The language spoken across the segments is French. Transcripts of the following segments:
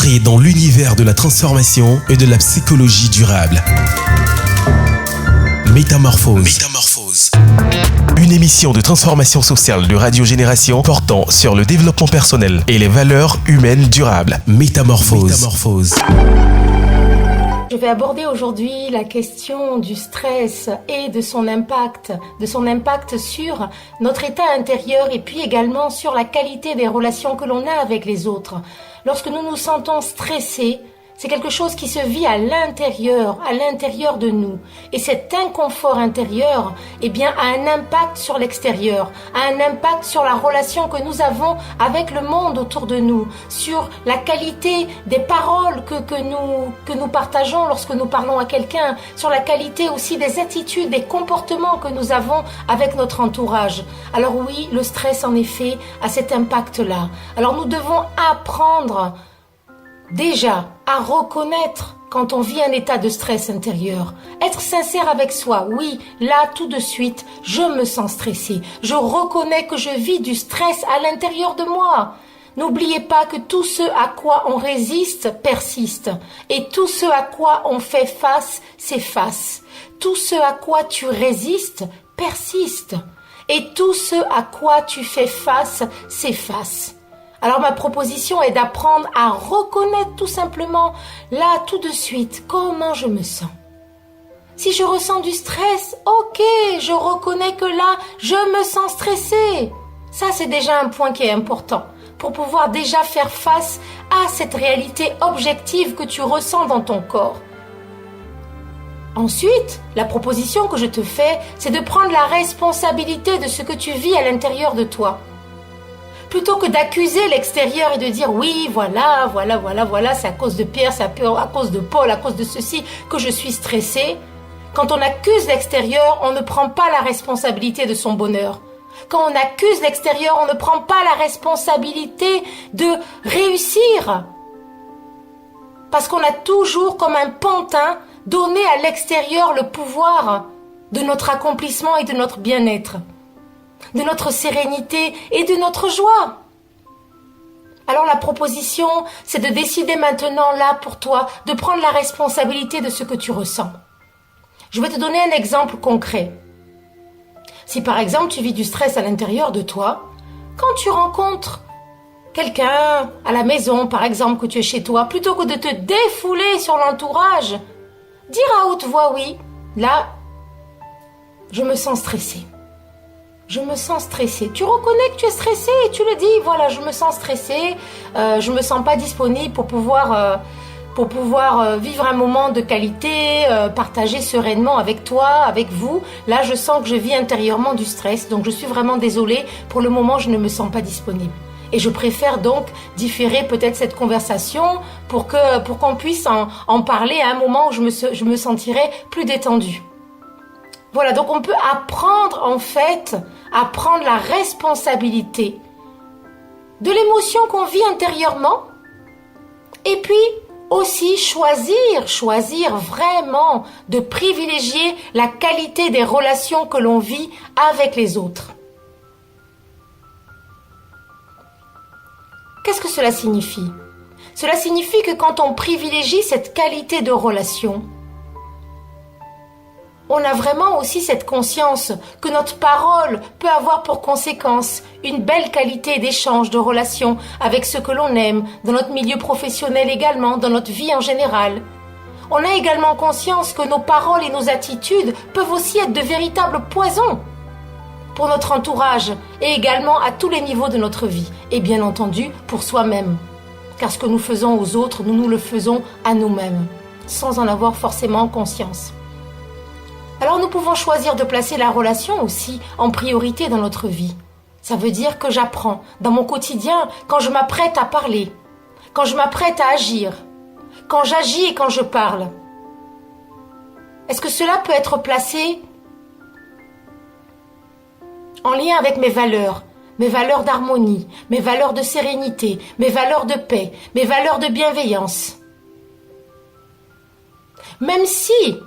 Entrez dans l'univers de la transformation et de la psychologie durable. Métamorphose. Une émission de transformation sociale de Radio Génération portant sur le développement personnel et les valeurs humaines durables. Métamorphose. Je vais aborder aujourd'hui la question du stress et de son impact sur notre état intérieur et puis également sur la qualité des relations que l'on a avec les autres. Lorsque nous nous sentons stressés, c'est quelque chose qui se vit à l'intérieur de nous. Et cet inconfort intérieur, a un impact sur l'extérieur, a un impact sur la relation que nous avons avec le monde autour de nous, sur la qualité des paroles que nous partageons lorsque nous parlons à quelqu'un, sur la qualité aussi des attitudes, des comportements que nous avons avec notre entourage. Alors oui, le stress en effet a cet impact-là. Alors nous devons apprendre déjà à reconnaître quand on vit un état de stress intérieur. Être sincère avec soi, oui, là tout de suite, je me sens stressée. Je reconnais que je vis du stress à l'intérieur de moi. N'oubliez pas que tout ce à quoi on résiste persiste. Et tout ce à quoi on fait face s'efface. Tout ce à quoi tu résistes persiste. Et tout ce à quoi tu fais face s'efface. Alors ma proposition est d'apprendre à reconnaître tout simplement, là, tout de suite, comment je me sens. Si je ressens du stress, ok, je reconnais que là, je me sens stressée. Ça, c'est déjà un point qui est important pour pouvoir déjà faire face à cette réalité objective que tu ressens dans ton corps. Ensuite, la proposition que je te fais, c'est de prendre la responsabilité de ce que tu vis à l'intérieur de toi. Plutôt que d'accuser l'extérieur et de dire oui, voilà, c'est à cause de Pierre, c'est à cause de Paul, à cause de ceci que je suis stressée. Quand on accuse l'extérieur, on ne prend pas la responsabilité de son bonheur. Quand on accuse l'extérieur, on ne prend pas la responsabilité de réussir. Parce qu'on a toujours, comme un pantin, donné à l'extérieur le pouvoir de notre accomplissement et de notre bien-être, de notre sérénité et de notre joie. Alors la proposition, c'est de décider maintenant, là, pour toi, de prendre la responsabilité de ce que tu ressens. Je vais te donner un exemple concret. Si par exemple, tu vis du stress à l'intérieur de toi, quand tu rencontres quelqu'un à la maison, par exemple, que tu es chez toi, plutôt que de te défouler sur l'entourage, dire à haute voix, oui, là, je me sens stressée. Je me sens stressée. Tu reconnais que tu es stressée et tu le dis, voilà, je me sens stressée, je me sens pas disponible pour pouvoir vivre un moment de qualité, partager sereinement avec toi, avec vous. Là, je sens que je vis intérieurement du stress, donc je suis vraiment désolée. Pour le moment, je ne me sens pas disponible. Et je préfère donc différer peut-être cette conversation pour qu'on puisse en parler à un moment où je me sentirai plus détendue. Voilà, donc on peut apprendre en fait à prendre la responsabilité de l'émotion qu'on vit intérieurement et puis aussi choisir vraiment de privilégier la qualité des relations que l'on vit avec les autres. Qu'est-ce que cela signifie? Cela signifie que quand on privilégie cette qualité de relation, on a vraiment aussi cette conscience que notre parole peut avoir pour conséquence une belle qualité d'échange, de relation avec ceux que l'on aime, dans notre milieu professionnel également, dans notre vie en général. On a également conscience que nos paroles et nos attitudes peuvent aussi être de véritables poisons pour notre entourage et également à tous les niveaux de notre vie. Et bien entendu, pour soi-même. Car ce que nous faisons aux autres, nous le faisons à nous-mêmes, sans en avoir forcément conscience. Alors nous pouvons choisir de placer la relation aussi en priorité dans notre vie. Ça veut dire que j'apprends dans mon quotidien, quand je m'apprête à parler, quand je m'apprête à agir, quand j'agis et quand je parle. Est-ce que cela peut être placé en lien avec mes valeurs d'harmonie, mes valeurs de sérénité, mes valeurs de paix, mes valeurs de bienveillance? Même si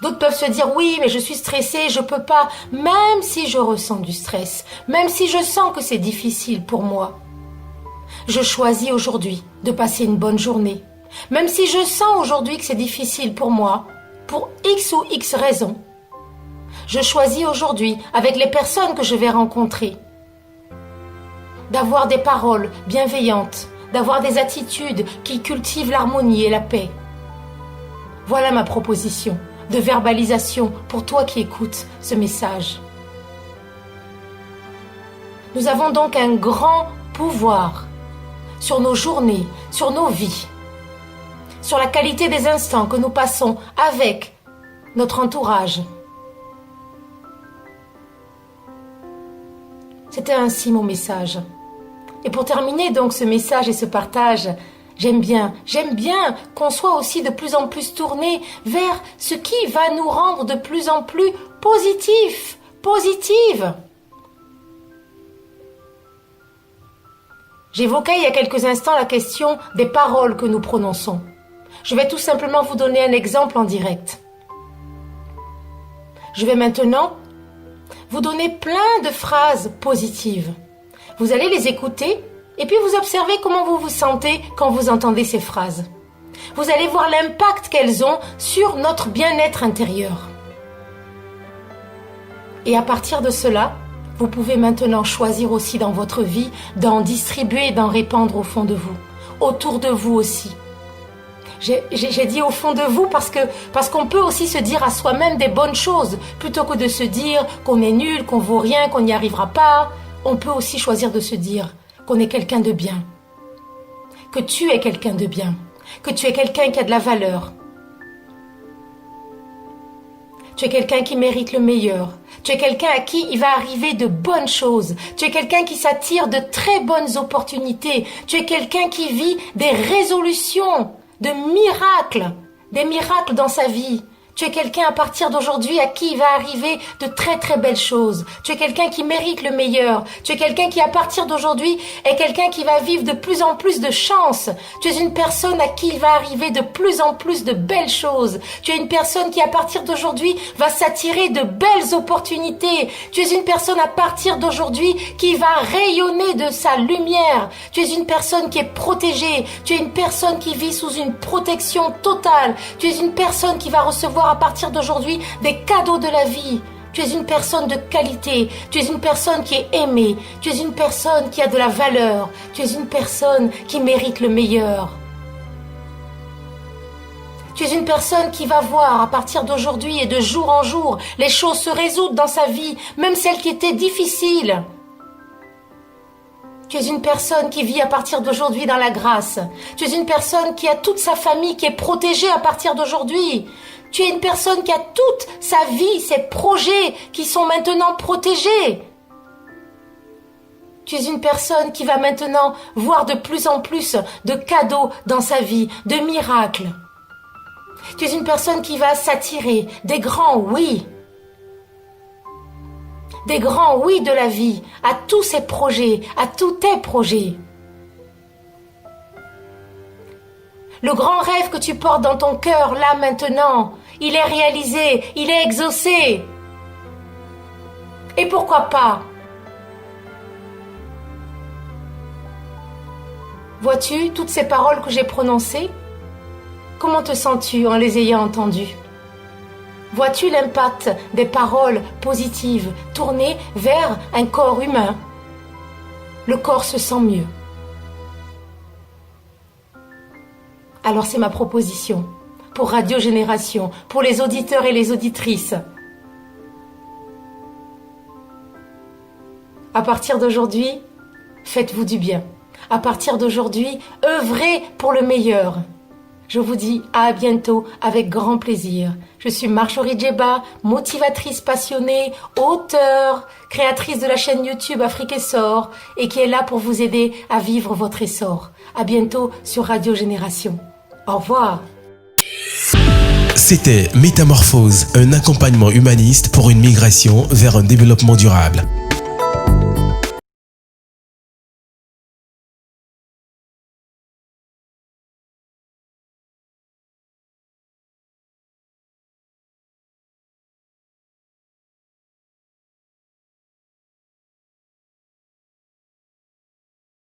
d'autres peuvent se dire oui, mais je suis stressée, je peux pas. Même si je ressens du stress, même si je sens que c'est difficile pour moi, Je choisis aujourd'hui de passer une bonne journée. Même si je sens aujourd'hui que c'est difficile pour moi, pour X ou X raisons. Je choisis aujourd'hui, avec les personnes que je vais rencontrer, d'avoir des paroles bienveillantes, d'avoir des attitudes qui cultivent l'harmonie et la paix. Voilà ma proposition de verbalisation pour toi qui écoutes ce message. Nous avons donc un grand pouvoir sur nos journées, sur nos vies, sur la qualité des instants que nous passons avec notre entourage. C'était ainsi mon message. Et pour terminer donc ce message et ce partage, j'aime bien qu'on soit aussi de plus en plus tourné vers ce qui va nous rendre de plus en plus positive. J'évoquais il y a quelques instants la question des paroles que nous prononçons. Je vais tout simplement vous donner un exemple en direct. Je vais maintenant vous donner plein de phrases positives. Vous allez les écouter et puis vous observez comment vous vous sentez quand vous entendez ces phrases. Vous allez voir l'impact qu'elles ont sur notre bien-être intérieur. Et à partir de cela, vous pouvez maintenant choisir aussi dans votre vie d'en distribuer et d'en répandre au fond de vous, autour de vous aussi. J'ai dit au fond de vous parce qu'on peut aussi se dire à soi-même des bonnes choses plutôt que de se dire qu'on est nul, qu'on vaut rien, qu'on n'y arrivera pas. On peut aussi choisir de se dire qu'on est quelqu'un de bien, que tu es quelqu'un de bien, que tu es quelqu'un qui a de la valeur. Tu es quelqu'un qui mérite le meilleur. Tu es quelqu'un à qui il va arriver de bonnes choses. Tu es quelqu'un qui s'attire de très bonnes opportunités. Tu es quelqu'un qui vit des résolutions, des miracles dans sa vie. Tu es quelqu'un à partir d'aujourd'hui à qui il va arriver de très très belles choses. Tu es quelqu'un qui mérite le meilleur. Tu es quelqu'un qui à partir d'aujourd'hui est quelqu'un qui va vivre de plus en plus de chance. Tu es une personne à qui il va arriver de plus en plus de belles choses. Tu es une personne qui à partir d'aujourd'hui va s'attirer de belles opportunités. Tu es une personne à partir d'aujourd'hui qui va rayonner de sa lumière. Tu es une personne qui est protégée. Tu es une personne qui vit sous une protection totale. Tu es une personne qui va recevoir à partir d'aujourd'hui des cadeaux de la vie. Tu es une personne de qualité. Tu es une personne qui est aimée. Tu es une personne qui a de la valeur. Tu es une personne qui mérite le meilleur. Tu es une personne qui va voir à partir d'aujourd'hui et de jour en jour les choses se résoudre dans sa vie, même celles qui étaient difficiles. Tu es une personne qui vit à partir d'aujourd'hui dans la grâce. Tu es une personne qui a toute sa famille qui est protégée à partir d'aujourd'hui. Tu es une personne qui a toute sa vie, ses projets qui sont maintenant protégés. Tu es une personne qui va maintenant voir de plus en plus de cadeaux dans sa vie, de miracles. Tu es une personne qui va s'attirer des grands oui. Des grands oui de la vie, à tous ses projets, à tous tes projets. Le grand rêve que tu portes dans ton cœur, là, maintenant, il est réalisé, il est exaucé. Et pourquoi pas? Vois-tu toutes ces paroles que j'ai prononcées? Comment te sens-tu en les ayant entendues? Vois-tu l'impact des paroles positives tournées vers un corps humain? Le corps se sent mieux. Alors c'est ma proposition pour Radio Génération, pour les auditeurs et les auditrices. À partir d'aujourd'hui, faites-vous du bien. À partir d'aujourd'hui, œuvrez pour le meilleur. Je vous dis à bientôt avec grand plaisir. Je suis Marjorie Djeba, motivatrice passionnée, auteure, créatrice de la chaîne YouTube Afrique Essor et qui est là pour vous aider à vivre votre essor. À bientôt sur Radio Génération. Au revoir. C'était Métamorphose, un accompagnement humaniste pour une migration vers un développement durable.